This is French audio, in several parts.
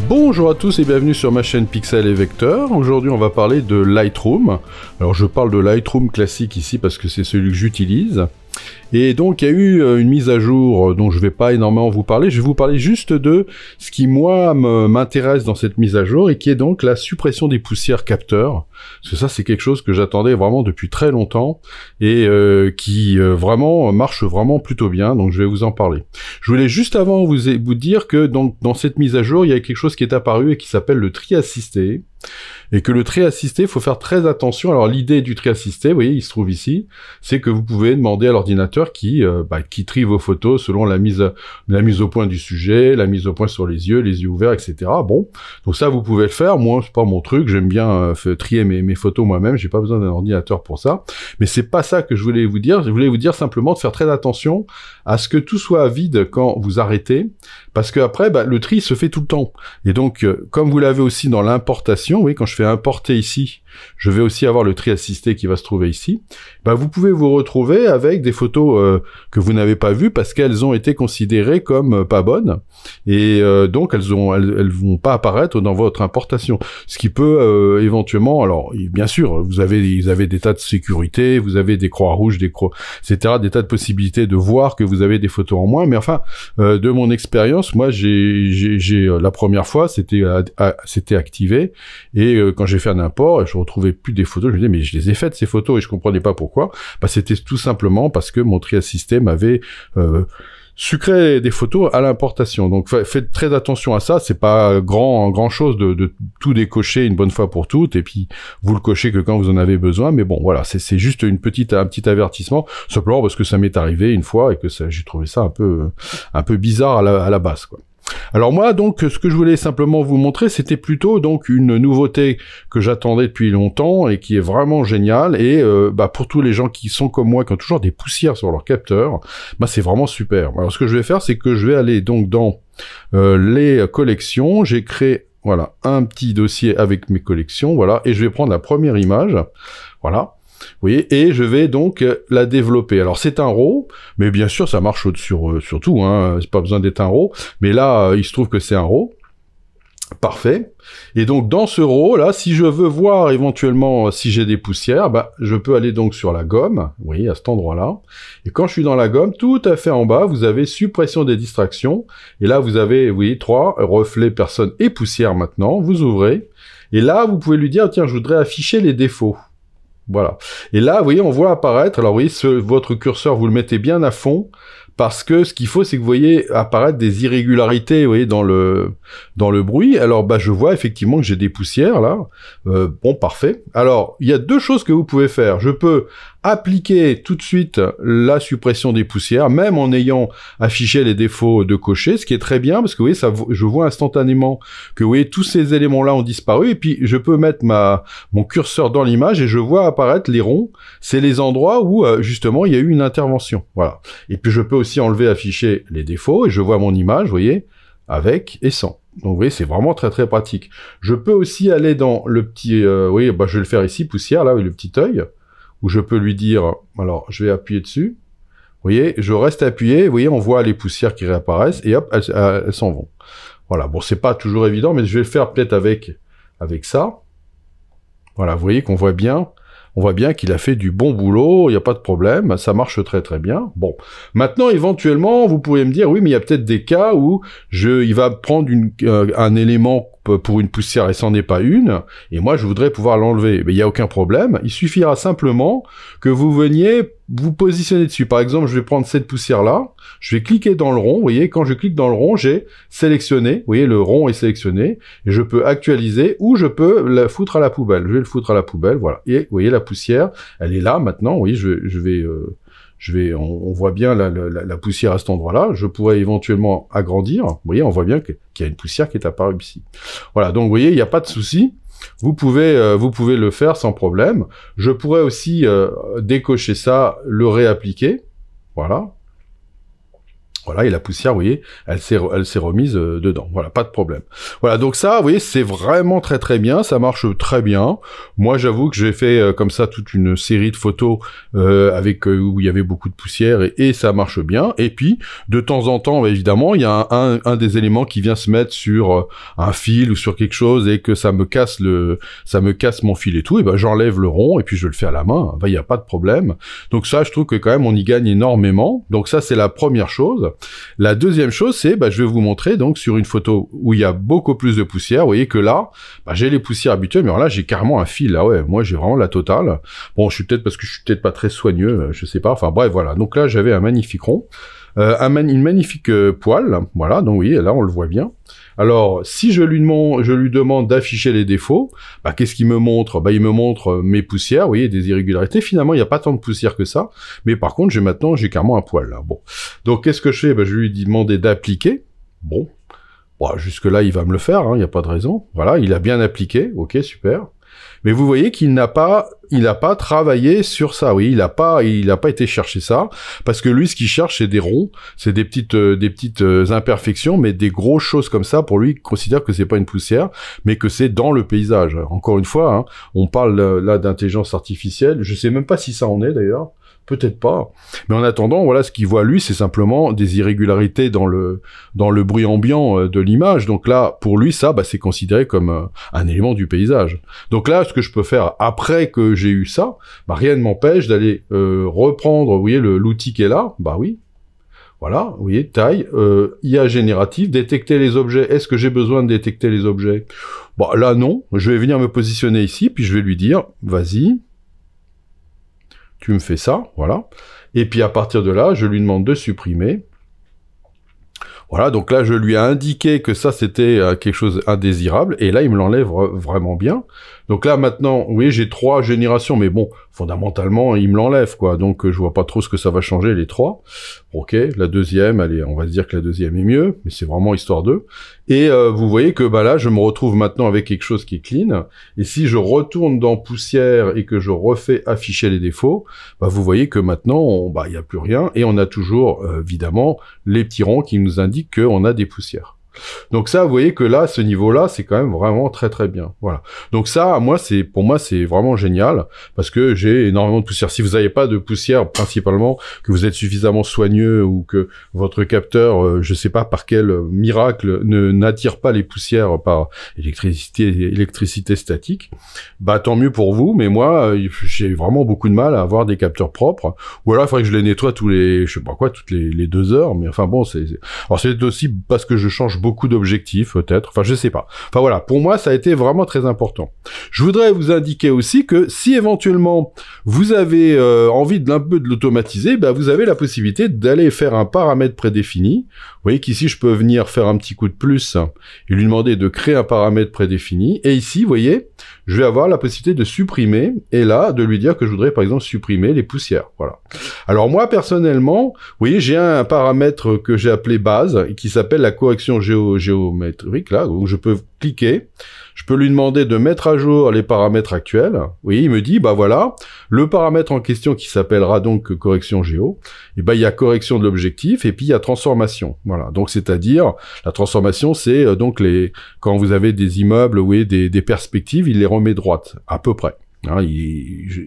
Bonjour à tous et bienvenue sur ma chaîne Pixel et Vecteur. Aujourd'hui on va parler de Lightroom. Alors je parle de Lightroom classique ici parce que c'est celui que j'utilise. Et donc il y a eu une mise à jour dont je ne vais pas énormément vous parler. Je vais vous parler juste de ce qui moi m'intéresse dans cette mise à jour et qui est donc la suppression des poussières capteurs. Parce que ça c'est quelque chose que j'attendais vraiment depuis très longtemps et qui vraiment marche vraiment plutôt bien. Donc je vais vous en parler. Je voulais juste avant vous dire que donc, dans cette mise à jour il y a quelque chose qui est apparu et qui s'appelle le tri assisté. Et que le tri assisté, il faut faire très attention. Alors l'idée du tri assisté, vous voyez, il se trouve ici, c'est que vous pouvez demander à l'ordinateur qui trie vos photos selon la mise au point du sujet, la mise au point sur les yeux ouverts, etc. Bon, donc ça vous pouvez le faire. Moi, c'est pas mon truc. J'aime bien trier mes photos moi-même. J'ai pas besoin d'un ordinateur pour ça. Mais c'est pas ça que je voulais vous dire. Je voulais vous dire simplement de faire très attention à ce que tout soit vide quand vous arrêtez, parce que après, le tri se fait tout le temps. Et donc, comme vous l'avez aussi dans l'importation, vous voyez, quand je fais importer ici, je vais aussi avoir le tri assisté qui va se trouver ici. Vous pouvez vous retrouver avec des photos que vous n'avez pas vues parce qu'elles ont été considérées comme pas bonnes et donc elles vont pas apparaître dans votre importation. Ce qui peut éventuellement, alors bien sûr, vous avez des tas de sécurité, vous avez des croix rouges, etc., des tas de possibilités de voir que vous avez des photos en moins. Mais enfin, de mon expérience, moi, j'ai la première fois, c'était activé et quand j'ai fait un import et je retrouvais plus des photos, je me disais mais je les ai faites ces photos et je comprenais pas pourquoi. C'était tout simplement parce que mon tri assisté m'avait sucré des photos à l'importation. Donc faites très attention à ça, c'est pas grand chose de tout décocher une bonne fois pour toutes et puis vous le cochez que quand vous en avez besoin, mais bon voilà, c'est juste un petit avertissement, simplement parce que ça m'est arrivé une fois et que j'ai trouvé ça un peu bizarre à la base, quoi. Alors moi, donc, ce que je voulais simplement vous montrer, c'était plutôt donc une nouveauté que j'attendais depuis longtemps et qui est vraiment géniale. Et pour tous les gens qui sont comme moi, qui ont toujours des poussières sur leur capteur, c'est vraiment super. Alors ce que je vais faire, c'est que je vais aller donc dans les collections. J'ai créé voilà un petit dossier avec mes collections, voilà, et je vais prendre la première image, voilà. Vous voyez, et je vais donc la développer. Alors c'est un RAW, mais bien sûr ça marche sur tout, hein, c'est pas besoin d'être un RAW, mais là il se trouve que c'est un RAW. Parfait. Et donc dans ce RAW là, si je veux voir éventuellement si j'ai des poussières, je peux aller donc sur la gomme, vous voyez, à cet endroit-là. Et quand je suis dans la gomme, tout à fait en bas, vous avez suppression des distractions. Et là vous avez, vous voyez, 3 reflets, personnes et poussières maintenant. Vous ouvrez. Et là vous pouvez lui dire, tiens, je voudrais afficher les défauts. Voilà. Et là, vous voyez, on voit apparaître, alors vous voyez, votre curseur, vous le mettez bien à fond, parce que ce qu'il faut, c'est que vous voyez apparaître des irrégularités, vous voyez, dans le bruit. Alors, je vois effectivement que j'ai des poussières, là. Bon, parfait. Alors, il y a deux choses que vous pouvez faire. Je peux appliquer tout de suite la suppression des poussières, même en ayant affiché les défauts de cocher, ce qui est très bien, parce que vous voyez, je vois instantanément que vous voyez, tous ces éléments-là ont disparu, et puis je peux mettre mon curseur dans l'image, et je vois apparaître les ronds. C'est les endroits où, justement, il y a eu une intervention. Voilà. Et puis je peux aussi enlever, afficher les défauts, et je vois mon image, vous voyez, avec et sans. Donc vous voyez, c'est vraiment très très pratique. Je peux aussi aller dans le petit, vous voyez, je vais le faire ici, poussière, là, avec le petit œil, où je peux lui dire, alors je vais appuyer dessus, vous voyez, je reste appuyé, vous voyez, on voit les poussières qui réapparaissent, et hop, elles s'en vont. Voilà, bon, c'est pas toujours évident, mais je vais le faire peut-être avec ça. Voilà, vous voyez qu'on voit bien, on voit bien qu'il a fait du bon boulot, il n'y a pas de problème, ça marche très très bien. Bon, maintenant, éventuellement, vous pourriez me dire, oui, mais il y a peut-être des cas où il va prendre un élément pour une poussière et c'en est pas une, et moi je voudrais pouvoir l'enlever. Mais il n'y a aucun problème, il suffira simplement que vous veniez vous positionner dessus. Par exemple, je vais prendre cette poussière-là, je vais cliquer dans le rond, vous voyez, quand je clique dans le rond, j'ai sélectionné, vous voyez, le rond est sélectionné, et je peux actualiser, ou je peux la foutre à la poubelle. Je vais le foutre à la poubelle, voilà. Et vous voyez, la poussière, elle est là maintenant, vous voyez, on voit bien la poussière à cet endroit-là. Je pourrais éventuellement agrandir. Vous voyez, on voit bien qu'il y a une poussière qui est apparue ici. Voilà, donc vous voyez, il n'y a pas de souci. Vous pouvez le faire sans problème. Je pourrais aussi décocher ça, le réappliquer. Voilà. Voilà, et la poussière, vous voyez, elle s'est remise dedans. Voilà, pas de problème. Voilà, donc ça, vous voyez, c'est vraiment très très bien, ça marche très bien. Moi, j'avoue que j'ai fait comme ça toute une série de photos avec où il y avait beaucoup de poussière et ça marche bien. Et puis, de temps en temps, bah, évidemment, il y a un des éléments qui vient se mettre sur un fil ou sur quelque chose et que ça me casse mon fil et tout. Et ben, j'enlève le rond et puis je le fais à la main. Ben, il n'y a pas de problème. Donc ça, je trouve que quand même, on y gagne énormément. Donc ça, c'est la première chose. La deuxième chose, c'est, je vais vous montrer donc sur une photo où il y a beaucoup plus de poussière. Vous voyez que là, j'ai les poussières habituelles, mais alors là, j'ai carrément un fil. Là, ouais, moi, j'ai vraiment la totale. Bon, parce que je suis peut-être pas très soigneux, je sais pas. Enfin bref, voilà. Donc là, j'avais un magnifique rond, une magnifique poêle. Voilà, donc oui, là, on le voit bien. Alors, si je lui demande d'afficher les défauts, qu'est-ce qu'il me montre? Il me montre mes poussières, vous voyez, des irrégularités. Finalement, il n'y a pas tant de poussière que ça, mais par contre, j'ai carrément un poil, là. Bon. Donc, qu'est-ce que je fais? Je lui ai demandé d'appliquer. Bon, jusque-là, il va me le faire, il n'y a pas de raison. Voilà, il a bien appliqué, ok, super. Mais vous voyez qu'il n'a pas travaillé sur ça, oui, il a pas été chercher ça, parce que lui, ce qu'il cherche, c'est des ronds, c'est des petites imperfections, mais des grosses choses comme ça, pour lui, il considère que c'est pas une poussière, mais que c'est dans le paysage. Encore une fois, on parle là d'intelligence artificielle, je sais même pas si ça en est d'ailleurs, peut-être pas. Mais en attendant, voilà, ce qu'il voit lui, c'est simplement des irrégularités dans le bruit ambiant de l'image. Donc là, pour lui, ça, c'est considéré comme un élément du paysage. Donc là, ce que je peux faire après que j'ai eu ça, rien ne m'empêche d'aller reprendre, vous voyez, l'outil qui est là. Oui. Voilà, vous voyez, taille, IA générative, détecter les objets. Est-ce que j'ai besoin de détecter les objets? Là, non. Je vais venir me positionner ici, puis je vais lui dire, vas-y. Tu me fais ça, voilà. Et puis à partir de là, je lui demande de supprimer. Voilà, donc là, je lui ai indiqué que ça, c'était quelque chose d'indésirable, et là, il me l'enlève vraiment bien. Donc là, maintenant, oui, j'ai 3 générations, mais bon, fondamentalement, il me l'enlève, quoi. Donc, je vois pas trop ce que ça va changer, les 3. Ok, la deuxième, allez, on va se dire que la deuxième est mieux, mais c'est vraiment histoire d'eux. Et vous voyez que là, je me retrouve maintenant avec quelque chose qui est clean. Et si je retourne dans poussière et que je refais afficher les défauts, vous voyez que maintenant, il n'y a plus rien. Et on a toujours, évidemment, les petits ronds qui nous indiquent qu'on a des poussières. Donc ça, vous voyez que là, ce niveau-là, c'est quand même vraiment très très bien. Voilà. Donc ça, pour moi, c'est vraiment génial parce que j'ai énormément de poussière. Si vous n'avez pas de poussière, principalement, que vous êtes suffisamment soigneux ou que votre capteur, je sais pas par quel miracle, n'attire pas les poussières par électricité statique, tant mieux pour vous. Mais moi, j'ai vraiment beaucoup de mal à avoir des capteurs propres. Ou alors, il faudrait que je les nettoie toutes les 2 heures. Mais enfin bon, alors c'est aussi parce que je change beaucoup d'objectifs, peut-être. Enfin, je sais pas. Enfin, voilà. Pour moi, ça a été vraiment très important. Je voudrais vous indiquer aussi que si éventuellement vous avez envie d'un peu de l'automatiser, vous avez la possibilité d'aller faire un paramètre prédéfini. Vous voyez qu'ici, je peux venir faire un petit coup de plus et lui demander de créer un paramètre prédéfini. Et ici, vous voyez, je vais avoir la possibilité de supprimer et là, de lui dire que je voudrais, par exemple, supprimer les poussières. Voilà. Alors, moi, personnellement, vous voyez, j'ai un paramètre que j'ai appelé base qui s'appelle la correction géométrique, là, où je peux cliquer. Je peux lui demander de mettre à jour les paramètres actuels. Oui, il me dit, voilà, le paramètre en question qui s'appellera donc correction géo, et il y a correction de l'objectif, et puis il y a transformation. Voilà. Donc, c'est-à-dire, la transformation, c'est donc quand vous avez des immeubles, oui, des perspectives, il les remet droites, à peu près.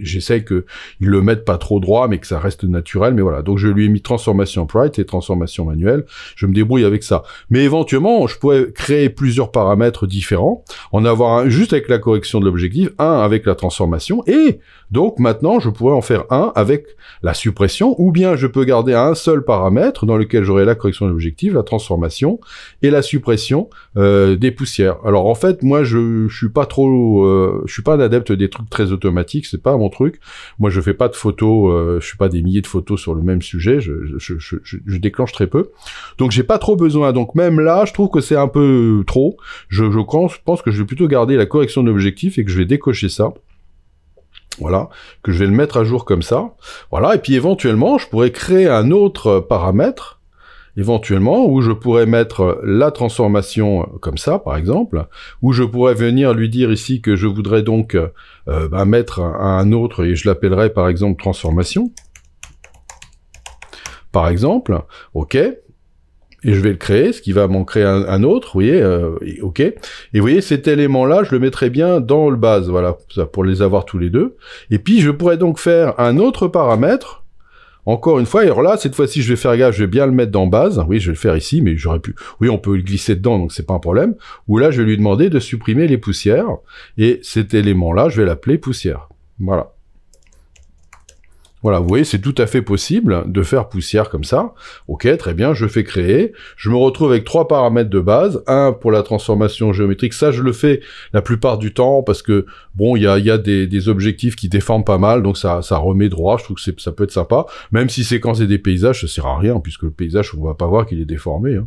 J'essaie qu'ils le mettent pas trop droit, mais que ça reste naturel, mais voilà. Donc je lui ai mis transformation upright et transformation manuelle. Je me débrouille avec ça. Mais éventuellement, je pourrais créer plusieurs paramètres différents, en avoir un juste avec la correction de l'objectif, un avec la transformation, et donc maintenant, je pourrais en faire un avec la suppression, ou bien je peux garder un seul paramètre dans lequel j'aurai la correction de l'objectif, la transformation et la suppression des poussières. Alors en fait, moi, je suis pas un adepte des trucs très automatiques, c'est pas mon truc. Moi, je fais pas de photos, je fais pas des milliers de photos sur le même sujet, je déclenche très peu. Donc j'ai pas trop besoin. Donc même là, je trouve que c'est un peu trop. Je pense que je vais plutôt garder la correction de l'objectif et que je vais décocher ça. Voilà, que je vais le mettre à jour comme ça. Voilà, et puis éventuellement, je pourrais créer un autre paramètre, éventuellement, où je pourrais mettre la transformation comme ça, par exemple, où je pourrais venir lui dire ici que je voudrais donc mettre un autre, et je l'appellerai par exemple transformation. Par exemple, ok. et je vais le créer, ce qui va m'en créer un autre, vous voyez, ok. Et vous voyez, cet élément-là, je le mettrai bien dans le base, voilà, ça, pour les avoir tous les deux. Et puis, je pourrais donc faire un autre paramètre, encore une fois, et alors là, cette fois-ci, je vais faire gaffe, je vais bien le mettre dans base, oui, je vais le faire ici, mais j'aurais pu, oui, on peut le glisser dedans, donc c'est pas un problème, où là, je vais lui demander de supprimer les poussières, et cet élément-là, je vais l'appeler poussière, voilà. Voilà, vous voyez, c'est tout à fait possible de faire poussière comme ça. Ok, très bien, je fais créer. Je me retrouve avec 3 paramètres de base. Un pour la transformation géométrique. Ça, je le fais la plupart du temps parce que, bon, il y a des objectifs qui déforment pas mal, donc ça remet droit. Je trouve que ça peut être sympa. Même si c'est quand c'est des paysages, ça sert à rien, puisque le paysage, on va pas voir qu'il est déformé. Hein.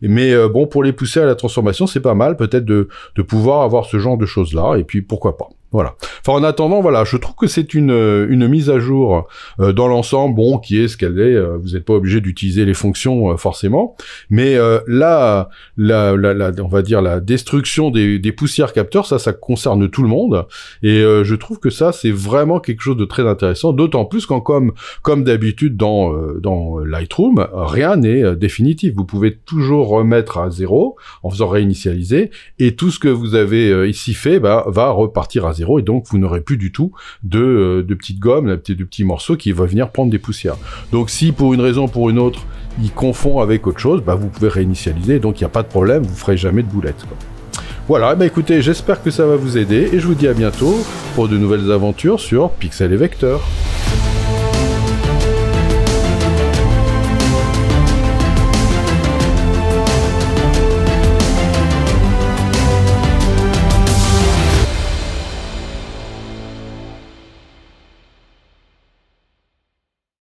Mais bon, pour les poussières et la transformation, c'est pas mal, peut-être de pouvoir avoir ce genre de choses-là. Et puis, pourquoi pas. Voilà. Enfin, en attendant, voilà, je trouve que c'est une mise à jour dans l'ensemble, bon, qui est ce qu'elle est. Vous n'êtes pas obligé d'utiliser les fonctions forcément, mais là, on va dire la destruction des poussières capteurs, ça concerne tout le monde, et je trouve que ça, c'est vraiment quelque chose de très intéressant. D'autant plus quand, comme d'habitude dans Lightroom, rien n'est définitif. Vous pouvez toujours remettre à 0 en faisant réinitialiser, et tout ce que vous avez ici fait, va repartir à 0, et donc vous n'aurez plus du tout de petites gommes, de petits morceaux qui vont venir prendre des poussières. Donc si pour une raison ou pour une autre, il confond avec autre chose, vous pouvez réinitialiser, donc il n'y a pas de problème, vous ne ferez jamais de boulettes, quoi. Voilà, écoutez, j'espère que ça va vous aider, et je vous dis à bientôt pour de nouvelles aventures sur Pixel et Vecteur.